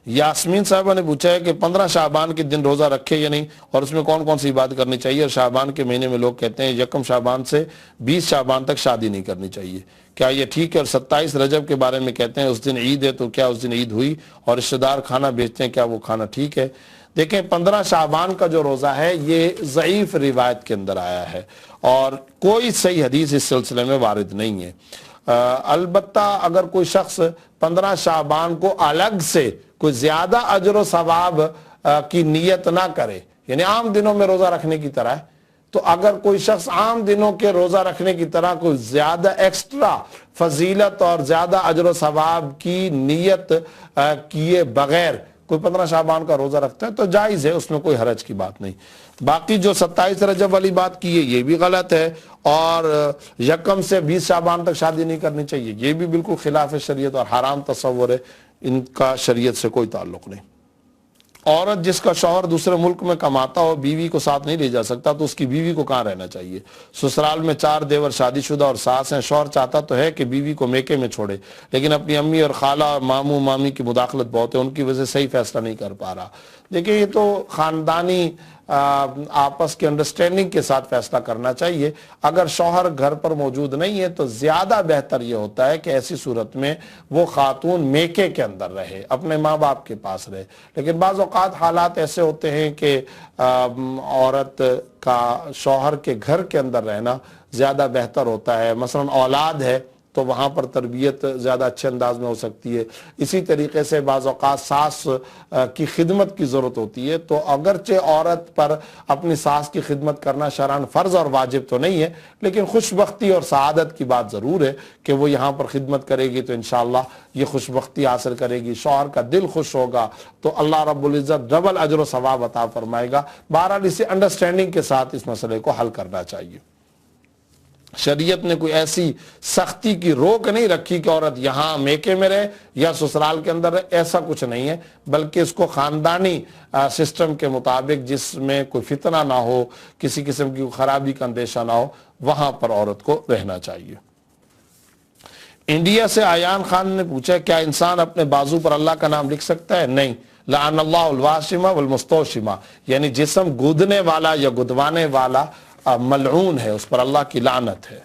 یاسمین صاحبہ نے پوچھا ہے کہ 15 شعبان کے دن روزہ رکھے یا نہیں، اور اس میں کون کون سی بات کرنی چاہیے، اور شعبان کے مہینے میں لوگ کہتے ہیں 1 شعبان سے 20 شعبان تک شادی نہیں کرنی چاہیے، کیا یہ ٹھیک ہے؟ اور 27 رجب کے بارے میں کہتے ہیں اس دن عید ہے، تو کیا اس دن عید ہوئی؟ اور رشتہ دار کھانا بیچتے ہیں، کیا وہ کھانا ٹھیک ہے؟ دیکھیں 15 شعبان کا جو روزہ ہے یہ ضعیف روایت کے اندر آیا ہے اور کوئی صحیح حدیث اس سلسلے میں وارد نہیں ہے۔ البتہ اگر کوئی شخص 15 شعبان کو الگ سے کوئی زیادہ اجر و ثواب کی نیت نہ کرے، یعنی عام دنوں میں روزہ رکھنے کی طرح، تو اگر کوئی شخص عام دنوں کے روزہ رکھنے کی طرح کوئی زیادہ ایکسٹرا فضیلت اور زیادہ اجر و ثواب کی نیت کیے بغیر کوئی 15 شعبان کا روزہ رکھتا ہے تو جائز ہے، اس میں کوئی حرج کی بات نہیں۔ باقی جو 27 رجب والی بات کی ہے یہ بھی غلط ہے، اور 1 سے 20 شعبان تک شادی نہیں کرنی چاہیے، یہ بھی بالکل خلاف شریعت اور حرام تصور ہے، ان کا شریعت سے کوئی تعلق نہیں۔ عورت جس کا شوہر دوسرے ملک میں کماتا ہو بیوی کو ساتھ نہیں لے جا سکتا تو اس کی بیوی کو کہاں رہنا چاہیے؟ سسرال میں 4 دیور شادی شدہ اور ساس ہیں، شوہر چاہتا تو ہے کہ بیوی کو میکے میں چھوڑے، لیکن اپنی امی اور خالہ اور ماموں مامی کی مداخلت بہت ہے، ان کی وجہ سے صحیح فیصلہ نہیں کر پا رہا۔ دیکھیں یہ تو خاندانی آپس کی انڈرسٹینڈنگ کے ساتھ فیصلہ کرنا چاہیے۔ اگر شوہر گھر پر موجود نہیں ہے تو زیادہ بہتر یہ ہوتا ہے کہ ایسی صورت میں وہ خاتون میکے کے اندر رہے، اپنے ماں باپ کے پاس رہے، لیکن بعض اوقات حالات ایسے ہوتے ہیں کہ عورت کا شوہر کے گھر کے اندر رہنا زیادہ بہتر ہوتا ہے، مثلا اولاد ہے تو وہاں پر تربیت زیادہ اچھے انداز میں ہو سکتی ہے۔ اسی طریقے سے بعض اوقات ساس کی خدمت کی ضرورت ہوتی ہے، تو اگرچہ عورت پر اپنی ساس کی خدمت کرنا شرعاً فرض اور واجب تو نہیں ہے، لیکن خوش بختی اور سعادت کی بات ضرور ہے کہ وہ یہاں پر خدمت کرے گی تو انشاءاللہ یہ خوش بختی حاصل کرے گی، شوہر کا دل خوش ہوگا تو اللہ رب العزت ڈبل اجر و ثواب عطا فرمائے گا۔ بہرحال اسے انڈرسٹینڈنگ کے ساتھ اس مسئلے کو حل کرنا چاہیے۔ شریعت نے کوئی ایسی سختی کی روک نہیں رکھی کہ عورت یہاں میکے میں رہے یا سسرال کے اندر رہے، ایسا کچھ نہیں ہے، بلکہ اس کو خاندانی سسٹم کے مطابق جس میں کوئی فتنہ نہ ہو، کسی قسم کی خرابی کا اندیشہ نہ ہو، وہاں پر عورت کو رہنا چاہیے۔ انڈیا سے آیان خان نے پوچھا کیا انسان اپنے بازو پر اللہ کا نام لکھ سکتا ہے؟ نہیں۔ لعن اللہ الواشمہ والمستوشمہ، یعنی جسم گودنے والا یا گدوانے والا ملعون ہے، اس پر اللہ کی لعنت ہے۔